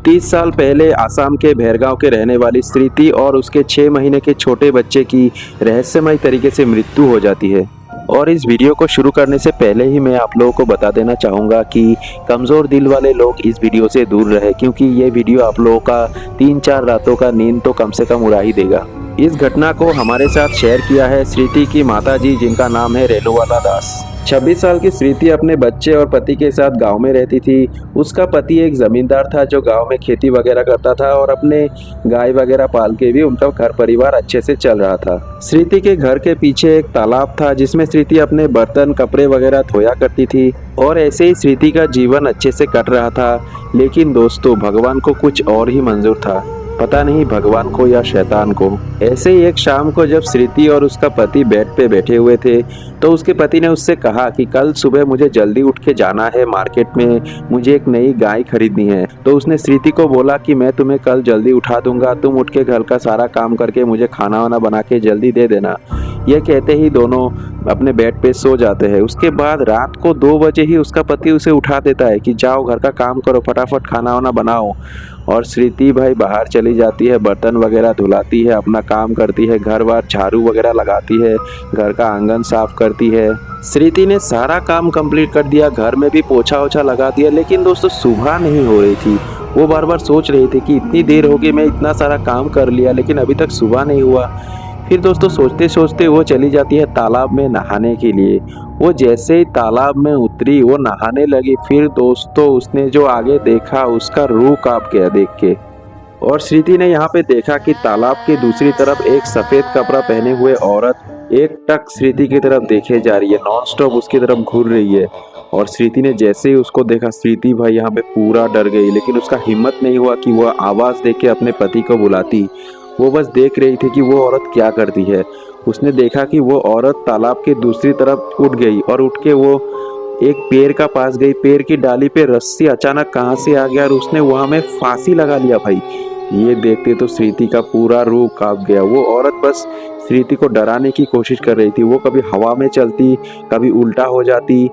30 साल पहले असम के भैरगांव के रहने वाली स्मृति और उसके 6 महीने के छोटे बच्चे की रहस्यमय तरीके से मृत्यु हो जाती है। और इस वीडियो को शुरू करने से पहले ही मैं आप लोगों को बता देना चाहूँगा कि कमज़ोर दिल वाले लोग इस वीडियो से दूर रहे, क्योंकि ये वीडियो आप लोगों का 3-4 रातों का नींद तो कम से कम उड़ा ही देगा। इस घटना को हमारे साथ शेयर किया है स्मृति की माताजी, जिनका नाम है रेणुवाला दास। 26 साल की स्मृति अपने बच्चे और पति के साथ गांव में रहती थी। उसका पति एक जमींदार था जो गांव में खेती वगैरह करता था और अपने गाय वगैरह पाल के भी उनका घर परिवार अच्छे से चल रहा था। स्मृति के घर के पीछे एक तालाब था जिसमें स्मृति अपने बर्तन कपड़े वगैरह धोया करती थी और ऐसे ही स्मृति का जीवन अच्छे से कट रहा था। लेकिन दोस्तों, भगवान को कुछ और ही मंजूर था, पता नहीं भगवान को या शैतान को। ऐसे ही एक शाम को जब स्मृति और उसका पति बेड पे बैठे हुए थे तो उसके पति ने उससे कहा कि कल सुबह मुझे जल्दी उठ के जाना है मार्केट में, मुझे एक नई गाय खरीदनी है। तो उसने स्मृति को बोला कि मैं तुम्हें कल जल्दी उठा दूंगा, तुम उठ के घर का सारा काम करके मुझे खाना वाना बना के जल्दी दे देना। यह कहते ही दोनों अपने बेड पे सो जाते हैं। उसके बाद रात को 2 बजे ही उसका पति उसे उठा देता है कि जाओ घर का काम करो, फटाफट खाना वाना बनाओ। और स्मृति भाई बाहर चली जाती है, बर्तन वगैरह धुलाती है, अपना काम करती है, घर बार झाड़ू वगैरह लगाती है, घर का आंगन साफ करती है। स्मृति ने सारा काम कंप्लीट कर दिया, घर में भी पोछा ओछा लगा दिया, लेकिन दोस्तों सुबह नहीं हो रही थी। वो बार बार सोच रही थी कि इतनी देर हो गई, मैं इतना सारा काम कर लिया लेकिन अभी तक सुबह नहीं हुआ। फिर दोस्तों सोचते सोचते वो चली जाती है तालाब में नहाने के लिए। वो जैसे ही तालाब में उतरी वो नहाने लगी, फिर दोस्तों उसने जो आगे देखा उसका रूह कांप गया देख के। और स्मृति ने यहाँ पे देखा कि तालाब के दूसरी तरफ एक सफेद कपड़ा पहने हुए औरत एक टक स्मृति की तरफ देखे जा रही है, नॉन स्टॉप उसकी तरफ घूर रही है। और स्मृति ने जैसे ही उसको देखा, स्मृति भाई यहाँ पे पूरा डर गई, लेकिन उसका हिम्मत नहीं हुआ कि वह आवाज दे के अपने पति को बुलाती। वो बस देख रही थी कि वो औरत क्या करती है। उसने देखा कि वो औरत तालाब के दूसरी तरफ उठ गई और उठ के वो एक पेड़ का पास गई। पेड़ की डाली पे रस्सी अचानक कहाँ से आ गया और उसने वहां में फांसी लगा लिया भाई। ये देखते तो स्मृति का पूरा रूह कांप गया। वो औरत बस स्मृति को डराने की कोशिश कर रही थी। वो कभी हवा में चलती, कभी उल्टा हो जाती,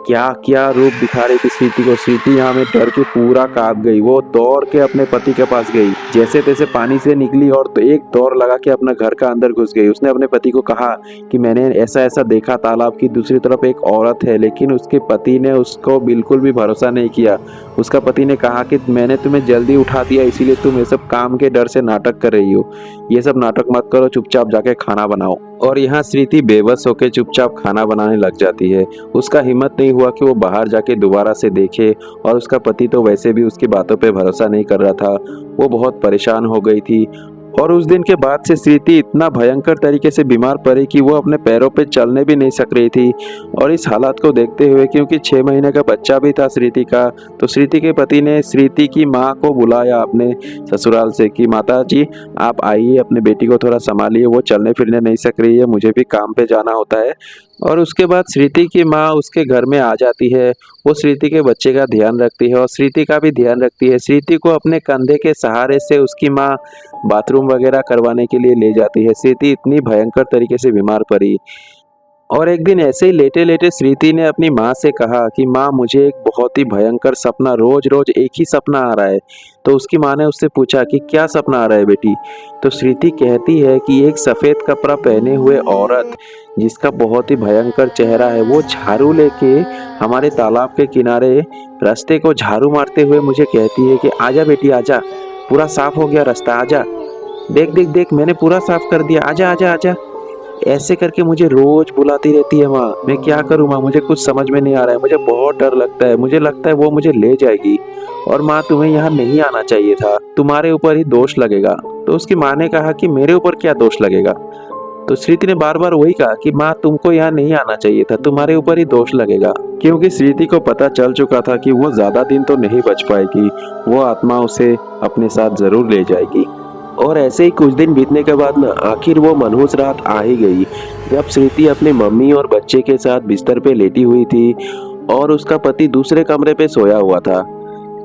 क्या क्या रूप दिखा रही थी स्मृति को। स्मृति यहाँ में डर के पूरा कांप गई। वो दौड़ के अपने पति के पास गई, जैसे तैसे पानी से निकली और तो एक दौड़ लगा के अपना घर का अंदर घुस गई। उसने अपने पति को कहा कि मैंने ऐसा ऐसा देखा, तालाब की दूसरी तरफ एक औरत है। लेकिन उसके पति ने उसको बिल्कुल भी भरोसा नहीं किया। उसका पति ने कहा कि मैंने तुम्हें जल्दी उठा दिया, इसीलिए तुम ये सब काम के डर से नाटक कर रही हो। ये सब नाटक मत करो, चुपचाप जाके खाना बनाओ। और यहाँ स्मृति बेबस होकर चुपचाप खाना बनाने लग जाती है। उसका हिम्मत नहीं हुआ कि वो बाहर जाके दोबारा से देखे, और उसका पति तो वैसे भी उसकी बातों पे भरोसा नहीं कर रहा था। वो बहुत परेशान हो गई थी। और उस दिन के बाद से स्मृति इतना भयंकर तरीके से बीमार पड़ी कि वो अपने पैरों पे चलने भी नहीं सक रही थी। और इस हालात को देखते हुए, क्योंकि 6 महीने का बच्चा भी था स्मृति का, तो स्मृति के पति ने स्मृति की माँ को बुलाया अपने ससुराल से कि माता जी आप आइए, अपने बेटी को थोड़ा संभालिए, वो चलने फिरने नहीं सक रही है, मुझे भी काम पे जाना होता है। और उसके बाद स्मृति की माँ उसके घर में आ जाती है। वो स्मृति के बच्चे का ध्यान रखती है और स्मृति का भी ध्यान रखती है। स्मृति को अपने कंधे के सहारे से उसकी माँ बाथरूम वगैरह करवाने के लिए ले जाती है। स्मृति इतनी भयंकर तरीके से बीमार पड़ी। और एक दिन ऐसे ही लेटे लेटे स्मृति ने अपनी माँ से कहा कि माँ मुझे एक बहुत ही भयंकर सपना, रोज रोज एक ही सपना आ रहा है। तो उसकी माँ ने उससे पूछा कि क्या सपना आ रहा है बेटी। तो स्मृति कहती है कि एक सफेद कपड़ा पहने हुए औरत जिसका बहुत ही भयंकर चेहरा है, वो झाड़ू लेके हमारे तालाब के किनारे रास्ते को झाड़ू मारते हुए मुझे कहती है कि आजा बेटी आजा, पूरा साफ हो गया रास्ता, आजा, देख देख देख मैंने पूरा साफ कर दिया, आजा आजा आजा। ऐसे करके मुझे रोज बुलाती रहती है माँ। मैं क्या करूँ माँ, मुझे कुछ समझ में नहीं आ रहा है, मुझे बहुत डर लगता है, मुझे लगता है वो मुझे ले जाएगी। और माँ तुम्हें यहाँ नहीं आना चाहिए था, तुम्हारे ऊपर ही दोष लगेगा। तो उसकी माँ ने कहा कि मेरे ऊपर क्या दोष लगेगा। तो स्मृति ने बार बार वही कहा कि माँ तुमको यहाँ नहीं आना चाहिए था, तुम्हारे ऊपर ही दोष लगेगा। क्योंकि स्मृति को पता चल चुका था कि वो ज्यादा दिन तो नहीं बच पाएगी, वो आत्मा उसे अपने साथ जरूर ले जाएगी। और ऐसे ही कुछ दिन बीतने के बाद ना आखिर वो मनहूस रात आ ही गई, जब स्मृति अपनी मम्मी और बच्चे के साथ बिस्तर पे लेटी हुई थी और उसका पति दूसरे कमरे पे सोया हुआ था।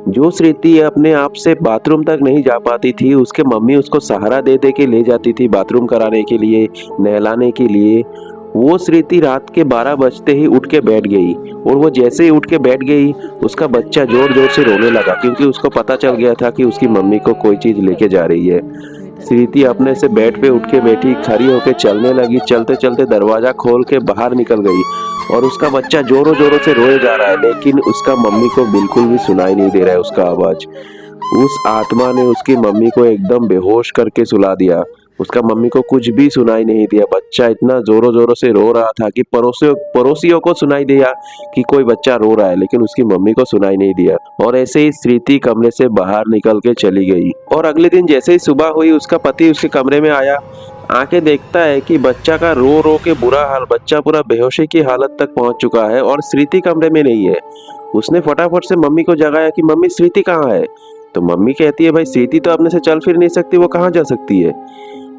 जो स्मृति अपने आप से बाथरूम तक नहीं जा पाती थी, उसके मम्मी उसको सहारा दे दे के ले जाती थी बाथरूम कराने के लिए, नहलाने के लिए। वो स्मृति रात के 12 बजते ही उठ के बैठ गई और वो जैसे ही उठ के बैठ गई उसका बच्चा जोर जोर से रोने लगा क्योंकि उसको पता चल गया था कि उसकी मम्मी को कोई चीज लेके जा रही है। स्मृति अपने से बेड पे उठ के बैठी, खड़ी होके चलने लगी। चलते चलते दरवाजा खोल के बाहर निकल गई और उसका बच्चा जोरों जोरों से रोए जा रहा है, लेकिन उसका मम्मी को बिल्कुल भी सुनाई नहीं दे रहा है उसका आवाज। उस आत्मा ने उसकी मम्मी को एकदम बेहोश करके सुला दिया। उसका मम्मी को कुछ भी सुनाई नहीं दिया। बच्चा इतना जोरों जोरों से रो रहा था कि पड़ोसियों को सुनाई दिया कि कोई बच्चा रो रहा है, लेकिन उसकी मम्मी को सुनाई नहीं दिया। और ऐसे ही स्मृति कमरे से बाहर निकल के चली गई। और अगले दिन जैसे ही सुबह हुई उसका पति उसके कमरे में आया, आके देखता है कि बच्चा का रो रो के बुरा हाल, बच्चा पूरा बेहोशी की हालत तक पहुंच चुका है और स्मृति कमरे में नहीं है। उसने फटाफट से मम्मी को जगाया कि मम्मी स्मृति कहाँ है। तो मम्मी कहती है भाई स्मृति तो अपने से चल फिर नहीं सकती, वो कहाँ जा सकती है।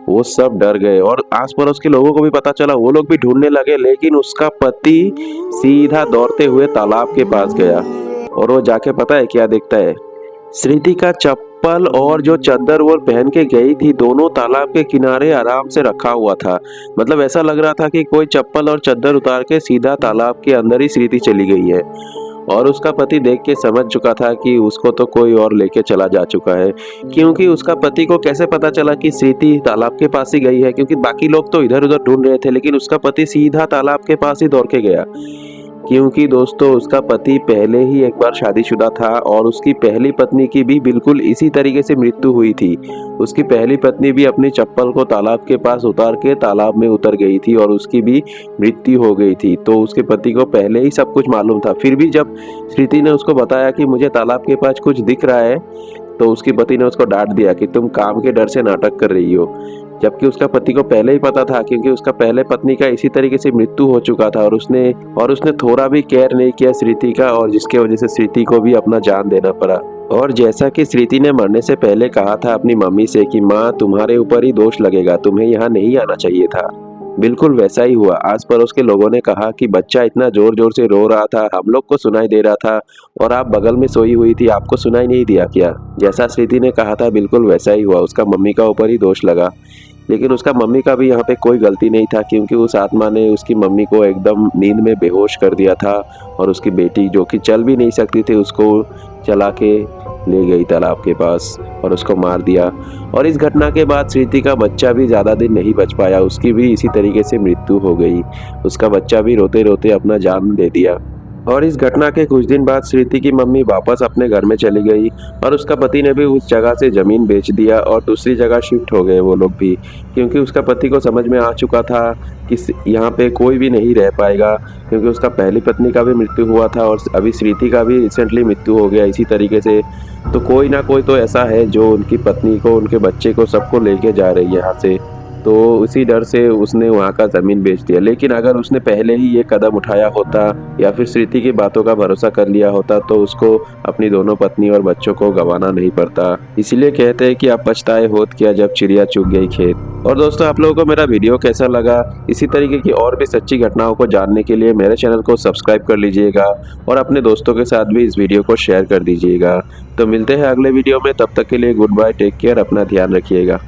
वो सब डर गए और आस पड़ोस के लोगों को भी पता चला, वो लोग भी ढूंढने लगे, लेकिन उसका पति सीधा दौड़ते हुए तालाब के पास गया और वो जाके पता है क्या देखता है, स्मृति का चप्पल और जो चादर वो पहन के गई थी दोनों तालाब के किनारे आराम से रखा हुआ था। मतलब ऐसा लग रहा था कि कोई चप्पल और चादर उतार के सीधा तालाब के अंदर ही स्मृति चली गई है। और उसका पति देख के समझ चुका था कि उसको तो कोई और लेके चला जा चुका है, क्योंकि उसका पति को कैसे पता चला कि स्मृति तालाब के पास ही गई है, क्योंकि बाकी लोग तो इधर उधर ढूंढ रहे थे लेकिन उसका पति सीधा तालाब के पास ही दौड़ के गया। क्योंकि दोस्तों उसका पति पहले ही एक बार शादीशुदा था और उसकी पहली पत्नी की भी बिल्कुल इसी तरीके से मृत्यु हुई थी। उसकी पहली पत्नी भी अपनी चप्पल को तालाब के पास उतार के तालाब में उतर गई थी और उसकी भी मृत्यु हो गई थी। तो उसके पति को पहले ही सब कुछ मालूम था। फिर भी जब स्मृति ने उसको बताया कि मुझे तालाब के पास कुछ दिख रहा है, तो उसके पति ने उसको डांट दिया कि तुम काम के डर से नाटक कर रही हो। जबकि उसका पति को पहले ही पता था, क्योंकि उसका पहले पत्नी का इसी तरीके से मृत्यु हो चुका था और उसने थोड़ा भी केयर नहीं किया स्मृति का, और जिसके वजह से स्मृति को भी अपना जान देना पड़ा। और जैसा कि स्मृति ने मरने से पहले कहा था अपनी मम्मी से कि माँ तुम्हारे ऊपर ही दोष लगेगा, तुम्हें यहाँ नहीं आना चाहिए था, बिल्कुल वैसा ही हुआ। आस पड़ोस के लोगों ने कहा कि बच्चा इतना जोर जोर से रो रहा था, हम लोग को सुनाई दे रहा था और आप बगल में सोई हुई थी, आपको सुनाई नहीं दिया क्या। जैसा स्मृति ने कहा था बिल्कुल वैसा ही हुआ, उसका मम्मी का ऊपर ही दोष लगा। लेकिन उसका मम्मी का भी यहाँ पे कोई गलती नहीं था, क्योंकि उस आत्मा ने उसकी मम्मी को एकदम नींद में बेहोश कर दिया था और उसकी बेटी जो कि चल भी नहीं सकती थी उसको चला के ले गई तालाब के पास और उसको मार दिया। और इस घटना के बाद स्मृति का बच्चा भी ज़्यादा दिन नहीं बच पाया, उसकी भी इसी तरीके से मृत्यु हो गई। उसका बच्चा भी रोते रोते अपना जान दे दिया। और इस घटना के कुछ दिन बाद स्मृति की मम्मी वापस अपने घर में चली गई और उसका पति ने भी उस जगह से ज़मीन बेच दिया और दूसरी जगह शिफ्ट हो गए वो लोग भी, क्योंकि उसका पति को समझ में आ चुका था कि यहाँ पे कोई भी नहीं रह पाएगा, क्योंकि उसका पहली पत्नी का भी मृत्यु हुआ था और अभी स्मृति का भी रिसेंटली मृत्यु हो गया इसी तरीके से। तो कोई ना कोई तो ऐसा है जो उनकी पत्नी को, उनके बच्चे को, सबको लेके जा रही है यहाँ से। तो उसी डर से उसने वहाँ का ज़मीन बेच दिया। लेकिन अगर उसने पहले ही ये कदम उठाया होता या फिर स्मृति की बातों का भरोसा कर लिया होता तो उसको अपनी दोनों पत्नी और बच्चों को गंवाना नहीं पड़ता। इसलिए कहते हैं कि आप पछताए होत किया जब चिड़िया चुग गई खेत। और दोस्तों आप लोगों को मेरा वीडियो कैसा लगा, इसी तरीके की और भी सच्ची घटनाओं को जानने के लिए मेरे चैनल को सब्सक्राइब कर लीजिएगा और अपने दोस्तों के साथ भी इस वीडियो को शेयर कर दीजिएगा। तो मिलते हैं अगले वीडियो में, तब तक के लिए गुड बाय, टेक केयर, अपना ध्यान रखिएगा।